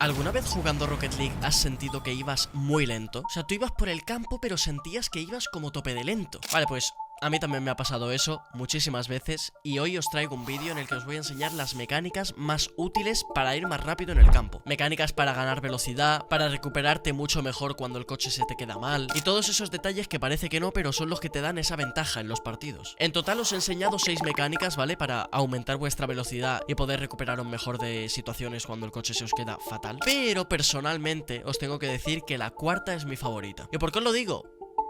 ¿Alguna vez jugando Rocket League has sentido que ibas muy lento? O sea, tú ibas por el campo pero sentías que ibas como tope de lento. Vale, pues a mí también me ha pasado eso muchísimas veces y hoy os traigo un vídeo en el que os voy a enseñar las mecánicas más útiles para ir más rápido en el campo. Mecánicas para ganar velocidad, para recuperarte mucho mejor cuando el coche se te queda mal y todos esos detalles que parece que no, pero son los que te dan esa ventaja en los partidos. En total os he enseñado 6 mecánicas, ¿vale? Para aumentar vuestra velocidad y poder recuperaros mejor de situaciones cuando el coche se os queda fatal. Pero personalmente os tengo que decir que la cuarta es mi favorita. ¿Y por qué os lo digo?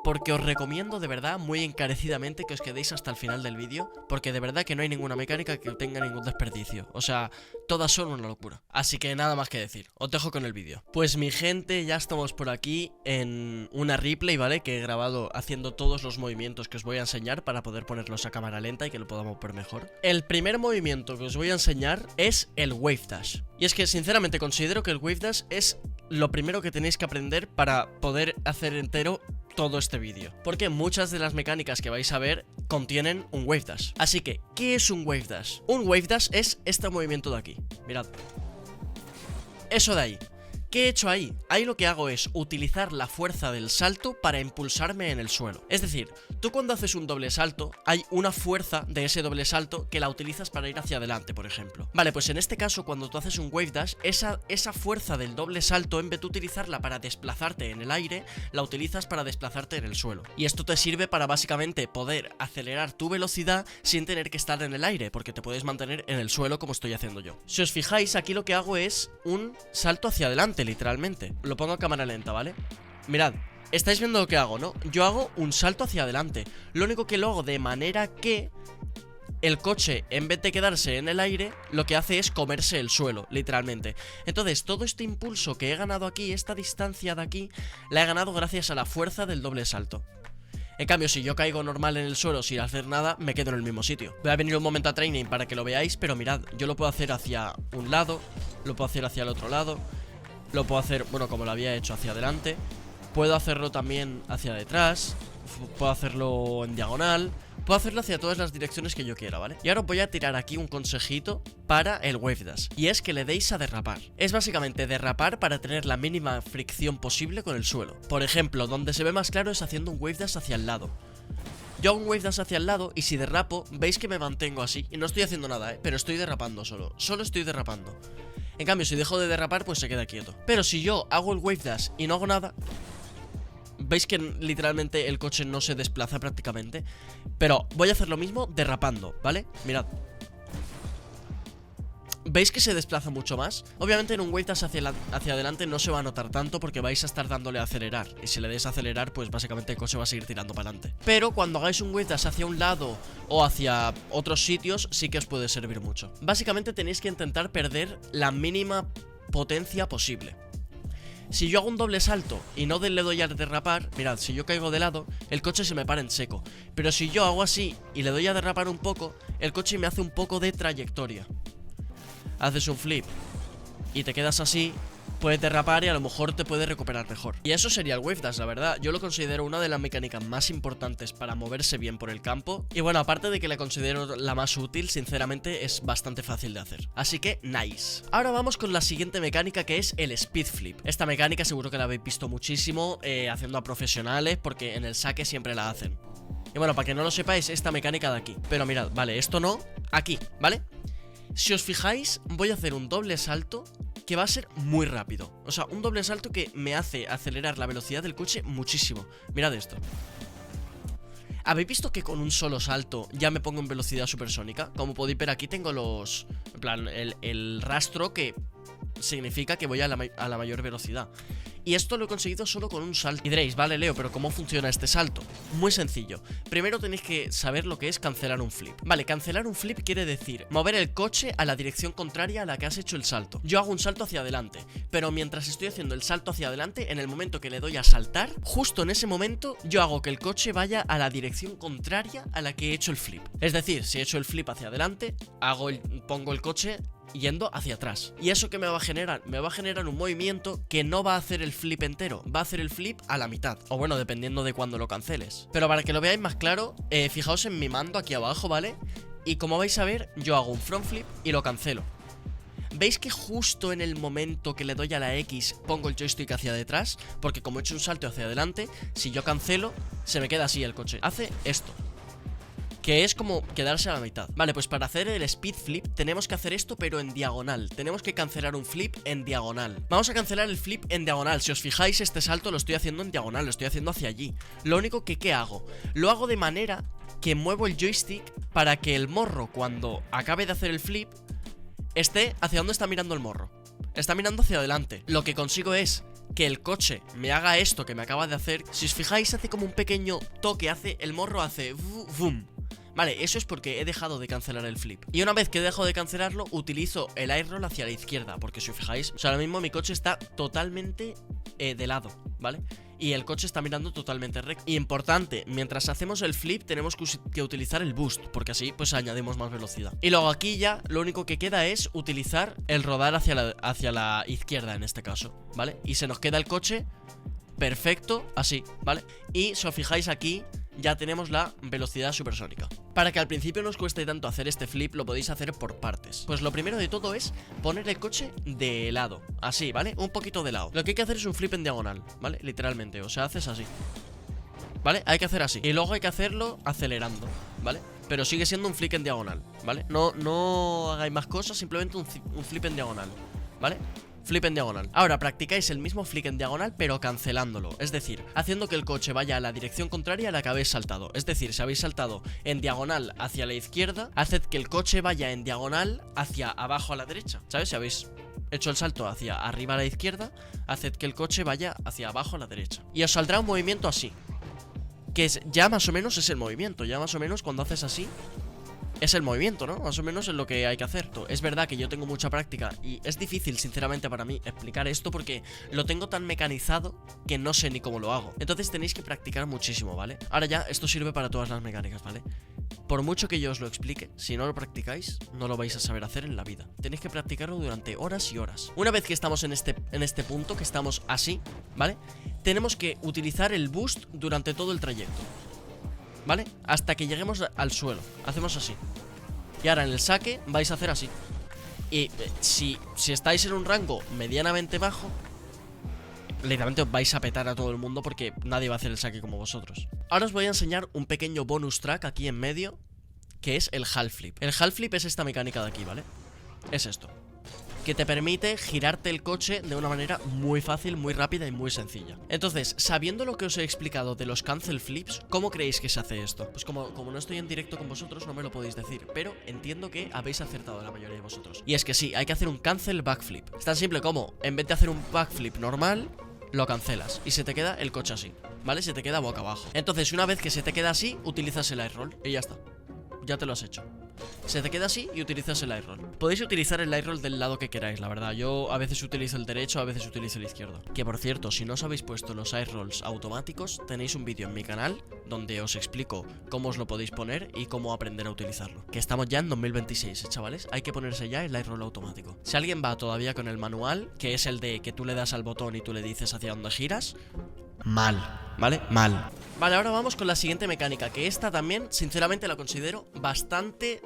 Porque os recomiendo de verdad muy encarecidamente que os quedéis hasta el final del vídeo, porque de verdad que no hay ninguna mecánica que tenga ningún desperdicio. O sea, todas son una locura. Así que nada más que decir, os dejo con el vídeo. Pues mi gente, ya estamos por aquí en una replay, ¿vale? Que he grabado haciendo todos los movimientos que os voy a enseñar para poder ponerlos a cámara lenta y que lo podamos ver mejor. El primer movimiento que os voy a enseñar es el Wave Dash. Y es que sinceramente considero que el Wave Dash es lo primero que tenéis que aprender para poder hacer entero todo este vídeo, porque muchas de las mecánicas que vais a ver contienen un Wave Dash. Así que, ¿qué es un Wave Dash? Un Wave Dash es este movimiento de aquí, mirad. Eso de ahí. ¿Qué he hecho ahí? Ahí lo que hago es utilizar la fuerza del salto para impulsarme en el suelo. Es decir, tú cuando haces un doble salto, hay una fuerza de ese doble salto que la utilizas para ir hacia adelante, por ejemplo. Vale, pues en este caso, cuando tú haces un Wave Dash, esa fuerza del doble salto, en vez de utilizarla para desplazarte en el aire, la utilizas para desplazarte en el suelo. Y esto te sirve para básicamente poder acelerar tu velocidad sin tener que estar en el aire, porque te puedes mantener en el suelo como estoy haciendo yo. Si os fijáis, aquí lo que hago es un salto hacia adelante, literalmente. Lo pongo a cámara lenta, ¿vale? Mirad, estáis viendo lo que hago, ¿no? Yo hago un salto hacia adelante. Lo único que lo hago de manera que el coche, en vez de quedarse en el aire, lo que hace es comerse el suelo, literalmente. Entonces, todo este impulso que he ganado aquí, esta distancia de aquí, la he ganado gracias a la fuerza del doble salto. En cambio, si yo caigo normal en el suelo sin hacer nada, me quedo en el mismo sitio. Voy a venir un momento a training para que lo veáis, pero mirad, yo lo puedo hacer hacia un lado, lo puedo hacer hacia el otro lado, lo puedo hacer, bueno, como lo había hecho, hacia adelante. Puedo hacerlo también hacia detrás, puedo hacerlo en diagonal, puedo hacerlo hacia todas las direcciones que yo quiera, ¿vale? Y ahora os voy a tirar aquí un consejito para el Wave Dash, y es que le deis a derrapar. Es básicamente derrapar para tener la mínima fricción posible con el suelo. Por ejemplo, donde se ve más claro es haciendo un Wave Dash hacia el lado. Yo hago un Wave Dash hacia el lado y si derrapo, veis que me mantengo así. Y no estoy haciendo nada, pero estoy derrapando solo estoy derrapando. En cambio, si dejo de derrapar, pues se queda quieto. Pero si yo hago el Wave Dash y no hago nada, veis que literalmente el coche no se desplaza prácticamente. Pero voy a hacer lo mismo derrapando, ¿vale? Mirad. ¿Veis que se desplaza mucho más? Obviamente en un Wave Dash hacia adelante no se va a notar tanto porque vais a estar dándole a acelerar. Y si le deis a acelerar, pues básicamente el coche va a seguir tirando para adelante. Pero cuando hagáis un Wave Dash hacia un lado o hacia otros sitios, sí que os puede servir mucho. Básicamente tenéis que intentar perder la mínima potencia posible. Si yo hago un doble salto y no le doy a derrapar, mirad, si yo caigo de lado, el coche se me para en seco. Pero si yo hago así y le doy a derrapar un poco, el coche me hace un poco de trayectoria. Haces un flip y te quedas así, puedes derrapar y a lo mejor te puedes recuperar mejor. Y eso sería el Wave Dash, la verdad. Yo lo considero una de las mecánicas más importantes para moverse bien por el campo. Y bueno, aparte de que la considero la más útil, sinceramente es bastante fácil de hacer. Así que, nice. Ahora vamos con la siguiente mecánica, que es el Speed Flip. Esta mecánica seguro que la habéis visto muchísimo haciendo a profesionales, porque en el saque siempre la hacen. Y bueno, para que no lo sepáis, esta mecánica de aquí. Pero mirad, vale, esto no, aquí, ¿vale? Si os fijáis, voy a hacer un doble salto que va a ser muy rápido. O sea, un doble salto que me hace acelerar la velocidad del coche muchísimo. Mirad esto. ¿Habéis visto que con un solo salto ya me pongo en velocidad supersónica? Como podéis ver aquí tengo los... En plan, el rastro que significa que voy a la mayor velocidad. Y esto lo he conseguido solo con un salto. Y diréis, vale Leo, pero ¿cómo funciona este salto? Muy sencillo. Primero tenéis que saber lo que es cancelar un flip. Vale, cancelar un flip quiere decir mover el coche a la dirección contraria a la que has hecho el salto. Yo hago un salto hacia adelante, pero mientras estoy haciendo el salto hacia adelante, en el momento que le doy a saltar, justo en ese momento yo hago que el coche vaya a la dirección contraria a la que he hecho el flip. Es decir, si he hecho el flip hacia adelante, pongo el coche yendo hacia atrás. ¿Y eso qué me va a generar? Me va a generar un movimiento que no va a hacer el flip entero, va a hacer el flip a la mitad. O bueno, dependiendo de cuándo lo canceles. Pero para que lo veáis más claro, fijaos en mi mando aquí abajo, ¿vale? Y como vais a ver, yo hago un front flip y lo cancelo. ¿Veis que justo en el momento que le doy a la X pongo el joystick hacia detrás? Porque como he hecho un salto hacia adelante, si yo cancelo, se me queda así el coche. Hace esto, que es como quedarse a la mitad. Vale, pues para hacer el speed flip tenemos que hacer esto pero en diagonal. Tenemos que cancelar un flip en diagonal. Vamos a cancelar el flip en diagonal. Si os fijáis, este salto lo estoy haciendo en diagonal, lo estoy haciendo hacia allí. Lo único que, ¿qué hago? Lo hago de manera que muevo el joystick para que el morro, cuando acabe de hacer el flip, esté hacia dónde está mirando el morro. Está mirando hacia adelante. Lo que consigo es que el coche me haga esto que me acaba de hacer. Si os fijáis, hace como un pequeño toque, el morro hace boom. Vale, eso es porque he dejado de cancelar el flip. Y una vez que he dejado de cancelarlo, utilizo el air roll hacia la izquierda. Porque si os fijáis, o sea, ahora mismo mi coche está totalmente de lado, ¿vale? Y el coche está mirando totalmente recto. Y importante, mientras hacemos el flip tenemos que utilizar el boost, porque así pues añadimos más velocidad. Y luego aquí ya lo único que queda es utilizar el rodar hacia la izquierda en este caso, ¿vale? Y se nos queda el coche perfecto, así, ¿vale? Y si os fijáis aquí, ya tenemos la velocidad supersónica. Para que al principio no os cueste tanto hacer este flip, lo podéis hacer por partes. Pues lo primero de todo es poner el coche de lado, así, ¿vale? Un poquito de lado. Lo que hay que hacer es un flip en diagonal, ¿vale? Literalmente, o sea, haces así, ¿vale? Hay que hacer así. Y luego hay que hacerlo acelerando, ¿vale? Pero sigue siendo un flip en diagonal, ¿vale? No hagáis más cosas, simplemente un flip en diagonal, ¿vale? Flip en diagonal. Ahora practicáis el mismo flip en diagonal pero cancelándolo, es decir, haciendo que el coche vaya a la dirección contraria a la que habéis saltado. Es decir, si habéis saltado en diagonal hacia la izquierda, haced que el coche vaya en diagonal hacia abajo a la derecha, ¿sabes? Si habéis hecho el salto hacia arriba a la izquierda, haced que el coche vaya hacia abajo a la derecha. Y os saldrá un movimiento así, que ya más o menos es el movimiento. Ya más o menos cuando haces así es el movimiento, ¿no? Más o menos es lo que hay que hacer. Es verdad que yo tengo mucha práctica y es difícil, sinceramente, para mí explicar esto porque lo tengo tan mecanizado que no sé ni cómo lo hago. Entonces tenéis que practicar muchísimo, ¿vale? Ahora ya, esto sirve para todas las mecánicas, ¿vale? Por mucho que yo os lo explique, si no lo practicáis, no lo vais a saber hacer en la vida. Tenéis que practicarlo durante horas y horas. Una vez que estamos en este punto, que estamos así, ¿vale? Tenemos que utilizar el boost durante todo el trayecto, ¿vale? Hasta que lleguemos al suelo. Hacemos así. Y ahora en el saque vais a hacer así. Y si estáis en un rango medianamente bajo, literalmente os vais a petar a todo el mundo porque nadie va a hacer el saque como vosotros. Ahora os voy a enseñar un pequeño bonus track aquí en medio, que es el half flip. El half flip es esta mecánica de aquí, ¿vale? Es esto, que te permite girarte el coche de una manera muy fácil, muy rápida y muy sencilla. Entonces, sabiendo lo que os he explicado de los cancel flips, ¿cómo creéis que se hace esto? Pues como no estoy en directo con vosotros, no me lo podéis decir, pero entiendo que habéis acertado la mayoría de vosotros. Y es que sí, hay que hacer un cancel backflip. Es tan simple como, en vez de hacer un backflip normal, lo cancelas y se te queda el coche así, ¿vale? Se te queda boca abajo. Entonces, una vez que se te queda así, utilizas el air roll y ya está. Ya te lo has hecho. Se te queda así y utilizas el air roll. Podéis utilizar el air roll del lado que queráis, la verdad. Yo a veces utilizo el derecho, a veces utilizo el izquierdo. Que por cierto, si no os habéis puesto los air rolls automáticos, tenéis un vídeo en mi canal donde os explico cómo os lo podéis poner y cómo aprender a utilizarlo. Que estamos ya en 2026, chavales. Hay que ponerse ya el air roll automático. Si alguien va todavía con el manual, que es el de que tú le das al botón y tú le dices hacia dónde giras, mal, ¿vale? Mal. Vale, ahora vamos con la siguiente mecánica, que esta también, sinceramente, la considero bastante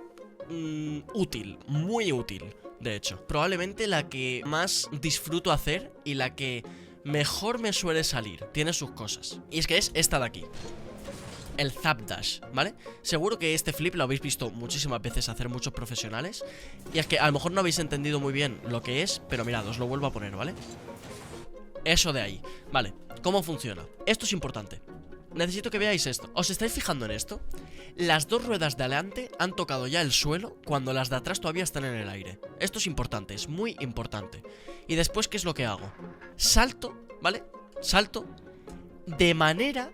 útil, muy útil, de hecho. Probablemente la que más disfruto hacer y la que mejor me suele salir. Tiene sus cosas. Y es que es esta de aquí, el Zap Dash, ¿vale? Seguro que este flip lo habéis visto muchísimas veces hacer muchos profesionales. Y es que a lo mejor no habéis entendido muy bien lo que es, pero mirad, os lo vuelvo a poner, ¿vale? Eso de ahí, vale. ¿Cómo funciona? Esto es importante. Necesito que veáis esto. ¿Os estáis fijando en esto? Las dos ruedas de adelante han tocado ya el suelo cuando las de atrás todavía están en el aire. Esto es importante, es muy importante. Y después, ¿qué es lo que hago? Salto, ¿vale? Salto de manera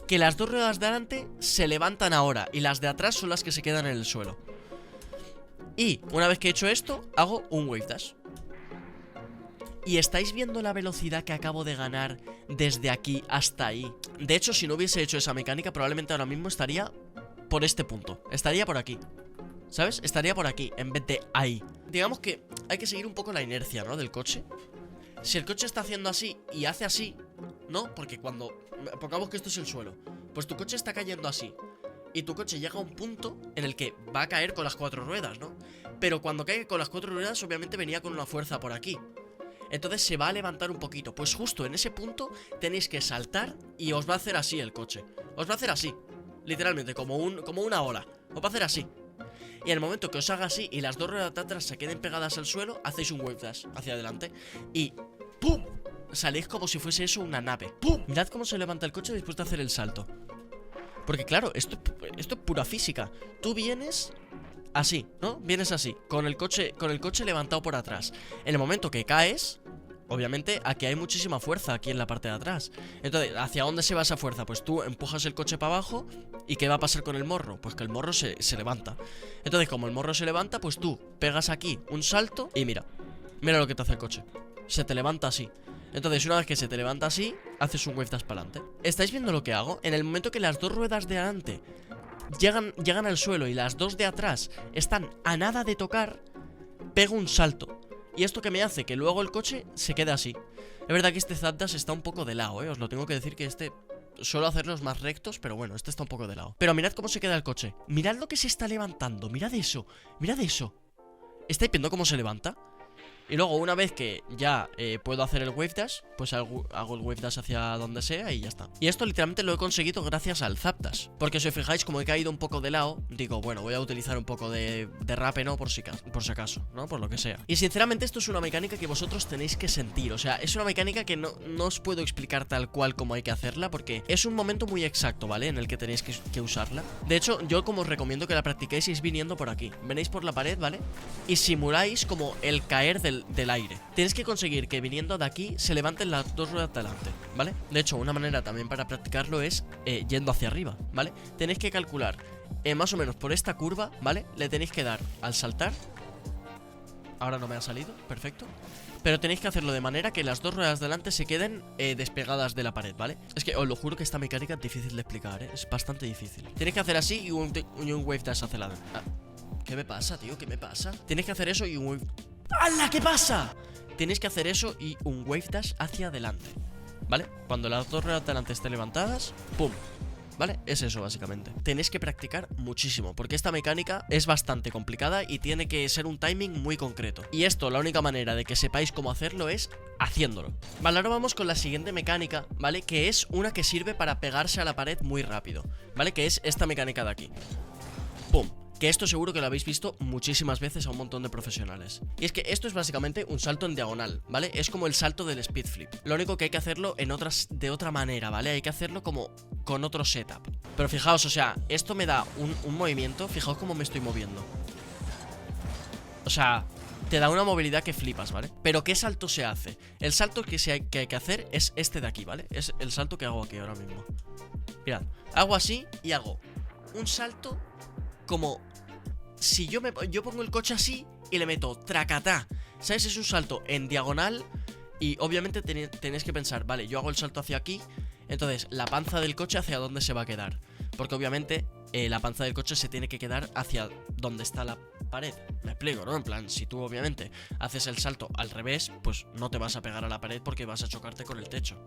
que las dos ruedas de adelante se levantan ahora y las de atrás son las que se quedan en el suelo. Y una vez que he hecho esto, hago un wave dash. ¿Y estáis viendo la velocidad que acabo de ganar desde aquí hasta ahí? De hecho, si no hubiese hecho esa mecánica, probablemente ahora mismo estaría por este punto. Estaría por aquí, ¿sabes? Estaría por aquí, en vez de ahí. Digamos que hay que seguir un poco la inercia, ¿no? Del coche. Si el coche está haciendo así y hace así, ¿no? Porque pongamos que esto es el suelo, pues tu coche está cayendo así y tu coche llega a un punto en el que va a caer con las cuatro ruedas, ¿no? pero cuando caiga con las 4 ruedas obviamente venía con una fuerza por aquí. Entonces se va a levantar un poquito. Pues justo en ese punto tenéis que saltar y os va a hacer así el coche. Os va a hacer así, literalmente, como una ola. Os va a hacer así. Y en el momento que os haga así y las 2 ruedas de atrás se queden pegadas al suelo, hacéis un wave dash hacia adelante y ¡pum! Salís como si fuese eso una nave. ¡Pum! Mirad cómo se levanta el coche después de hacer el salto. Porque claro, esto es pura física. Tú vienes así, ¿no? Vienes así, con el coche levantado por atrás. En el momento que caes, obviamente aquí hay muchísima fuerza aquí en la parte de atrás. Entonces, ¿hacia dónde se va esa fuerza? Pues tú empujas el coche para abajo. ¿Y qué va a pasar con el morro? Pues que el morro se levanta. Entonces, como el morro se levanta, pues tú pegas aquí un salto y mira lo que te hace el coche. Se te levanta así. Entonces, una vez que se te levanta así, haces un wave dash para adelante. ¿Estáis viendo lo que hago? En el momento que las 2 ruedas de adelante llegan al suelo y las 2 de atrás están a nada de tocar, pego un salto. Y esto que me hace que luego el coche se quede así. Es verdad que este Zapdos está un poco de lado, os lo tengo que decir, que suelo hacerlos más rectos, pero bueno, este está un poco de lado. Pero mirad cómo se queda el coche. Mirad lo que se está levantando, mirad eso. Mirad eso. ¿Estáis viendo cómo se levanta? Y luego una vez que ya puedo hacer el wave dash, pues hago el wave dash hacia donde sea y ya está. Y esto literalmente lo he conseguido gracias al Zapdos. Porque si os fijáis, como he caído un poco de lado, digo, bueno, voy a utilizar un poco de rape, ¿no? Por si acaso, ¿no? Por lo que sea. Y sinceramente esto es una mecánica que vosotros tenéis que sentir. O sea, es una mecánica que no os puedo explicar tal cual como hay que hacerla, porque es un momento muy exacto, ¿vale? En el que tenéis que usarla. De hecho, yo como os recomiendo que la practiquéis es viniendo por aquí. Venéis por la pared, ¿vale? Y simuláis como el caer del aire. Tenéis que conseguir que viniendo de aquí se levanten las 2 ruedas de adelante, ¿vale? De hecho, una manera también para practicarlo es yendo hacia arriba, ¿vale? Tenéis que calcular más o menos por esta curva, ¿vale? Le tenéis que dar al saltar. Ahora no me ha salido, perfecto. Pero tenéis que hacerlo de manera que las 2 ruedas de adelante se queden despegadas de la pared, ¿vale? Es que os lo juro que esta mecánica es difícil de explicar, ¿eh? Es bastante difícil. Tenéis que hacer así y un wave dash hacia la... ¿Qué me pasa, tío? ¿Qué me pasa? Tenéis que hacer eso y un wave... ¡Hala! ¿Qué pasa? Tenéis que hacer eso y un wave dash hacia adelante, ¿vale? Cuando las 2 ruedas de adelante estén levantadas, ¡pum! ¿Vale? Es eso básicamente. Tenéis que practicar muchísimo, porque esta mecánica es bastante complicada y tiene que ser un timing muy concreto. Y esto, la única manera de que sepáis cómo hacerlo es haciéndolo. Vale, ahora vamos con la siguiente mecánica, ¿vale? Que es una que sirve para pegarse a la pared muy rápido, ¿vale? Que es esta mecánica de aquí. ¡Pum! Que esto seguro que lo habéis visto muchísimas veces a un montón de profesionales. Y es que esto es básicamente un salto en diagonal, ¿vale? Es como el salto del speed flip. Lo único que hay que hacerlo de otra manera, ¿vale? Hay que hacerlo como con otro setup. Pero fijaos, o sea, esto me da un movimiento. Fijaos cómo me estoy moviendo. O sea, te da una movilidad que flipas, ¿vale? Pero ¿qué salto se hace? El salto que hay que hacer es este de aquí, ¿vale? Es el salto que hago aquí ahora mismo. Mirad, hago así y hago un salto como si yo pongo el coche así y le meto tracatá. ¿Sabes? Es un salto en diagonal. Y obviamente tenéis que pensar, vale, yo hago el salto hacia aquí. Entonces, la panza del coche ¿hacia dónde se va a quedar? Porque obviamente la panza del coche se tiene que quedar hacia donde está la pared. Me explico, ¿no? En plan, si tú obviamente haces el salto al revés, pues no te vas a pegar a la pared porque vas a chocarte con el techo.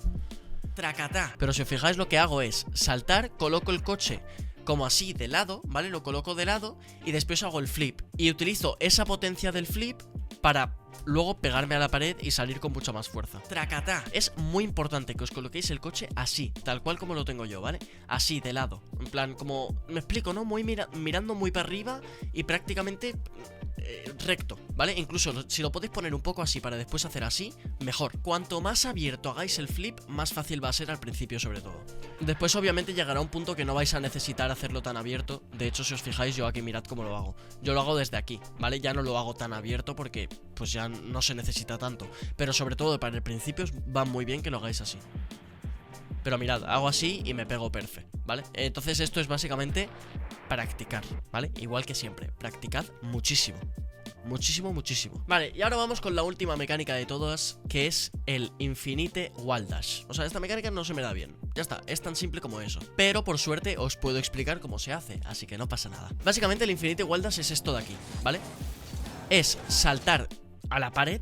Tracatá. Pero si os fijáis, lo que hago es saltar, coloco el coche como así de lado, ¿vale? Lo coloco de lado y después hago el flip. Y utilizo esa potencia del flip para luego pegarme a la pared y salir con mucha más fuerza. Tracatá. Es muy importante que os coloquéis el coche así, tal cual como lo tengo yo, ¿vale? Así, de lado. En plan, como... Me explico, ¿no? Muy mirando muy para arriba y prácticamente recto, ¿vale? Incluso si lo podéis poner un poco así para después hacer así, mejor. Cuanto más abierto hagáis el flip, más fácil va a ser al principio, sobre todo. Después obviamente llegará un punto que no vais a necesitar hacerlo tan abierto. De hecho, si os fijáis, yo aquí mirad cómo lo hago. Yo lo hago desde aquí, ¿vale? Ya no lo hago tan abierto porque pues ya no se necesita tanto. Pero sobre todo para el principio va muy bien que lo hagáis así. Pero mirad, hago así y me pego perfecto, ¿vale? Entonces esto es básicamente practicar, ¿vale? Igual que siempre, practicad muchísimo. Muchísimo, muchísimo. Vale, y ahora vamos con la última mecánica de todas, que es el Infinite Wall Dash. O sea, esta mecánica no se me da bien. Ya está, es tan simple como eso. Pero por suerte os puedo explicar cómo se hace, así que no pasa nada. Básicamente el Infinite Wall Dash es esto de aquí, ¿vale? Es saltar a la pared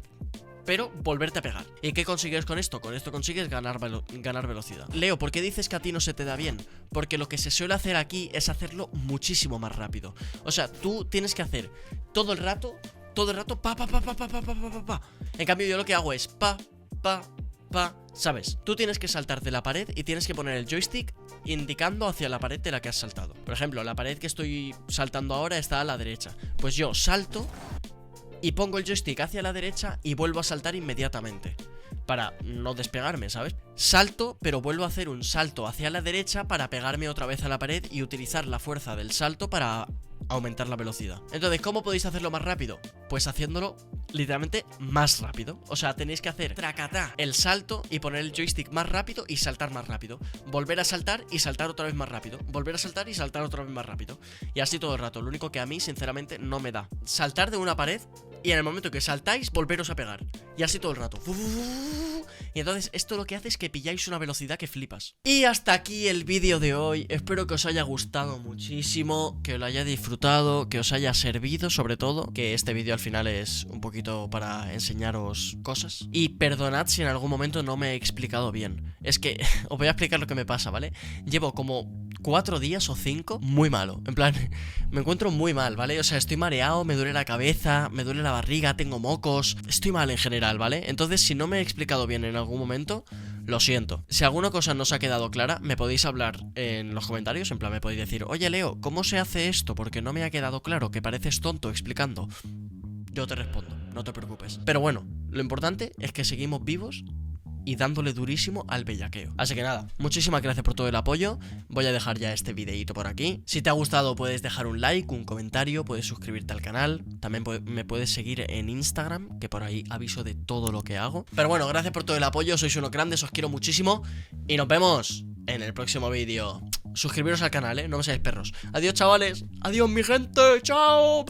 pero volverte a pegar. ¿Y qué consigues con esto? Con esto consigues ganar velocidad. Leo, ¿por qué dices que a ti no se te da bien? Porque lo que se suele hacer aquí es hacerlo muchísimo más rápido. O sea, tú tienes que hacer todo el rato, pa, pa, pa, pa, pa, pa, pa, pa, pa. En cambio yo lo que hago es pa, pa, pa, ¿sabes? Tú tienes que saltarte la pared y tienes que poner el joystick indicando hacia la pared de la que has saltado. Por ejemplo, la pared que estoy saltando ahora está a la derecha. Pues yo salto y pongo el joystick hacia la derecha y vuelvo a saltar inmediatamente, para no despegarme, ¿sabes? Salto, pero vuelvo a hacer un salto hacia la derecha para pegarme otra vez a la pared y utilizar la fuerza del salto para aumentar la velocidad. Entonces, ¿cómo podéis hacerlo más rápido? Pues haciéndolo literalmente más rápido. O sea, tenéis que hacer tracatá el salto y poner el joystick más rápido y saltar más rápido. Volver a saltar y saltar otra vez más rápido. Volver a saltar y saltar otra vez más rápido. Y así todo el rato. Lo único que a mí, sinceramente, no me da saltar de una pared y en el momento que saltáis, volveros a pegar. Y así todo el rato. Y entonces esto lo que hace es que pilláis una velocidad que flipas. Y hasta aquí el vídeo de hoy. Espero que os haya gustado muchísimo, que lo haya disfrutado, que os haya servido sobre todo, que este vídeo al final es un poquito para enseñaros cosas. Y perdonad si en algún momento no me he explicado bien. Es que os voy a explicar lo que me pasa, ¿vale? Llevo como 4 días o 5 muy malo. En plan, me encuentro muy mal, ¿vale? O sea, estoy mareado, me duele la cabeza, me duele la barriga, tengo mocos. Estoy mal en general, ¿vale? Entonces, si no me he explicado bien en algún momento, lo siento. Si alguna cosa no os ha quedado clara, me podéis hablar en los comentarios. En plan, me podéis decir, oye Leo, ¿cómo se hace esto? Porque no me ha quedado claro, que pareces tonto explicando. Yo te respondo, no te preocupes. Pero bueno, lo importante es que seguimos vivos y dándole durísimo al bellaqueo. Así que nada, muchísimas gracias por todo el apoyo. Voy a dejar ya este videito por aquí. Si te ha gustado puedes dejar un like, un comentario, puedes suscribirte al canal. También me puedes seguir en Instagram, que por ahí aviso de todo lo que hago. Pero bueno, gracias por todo el apoyo, sois unos grandes, os quiero muchísimo. Y nos vemos en el próximo vídeo. Suscribiros al canal, no me seáis perros. Adiós chavales, adiós mi gente, chao.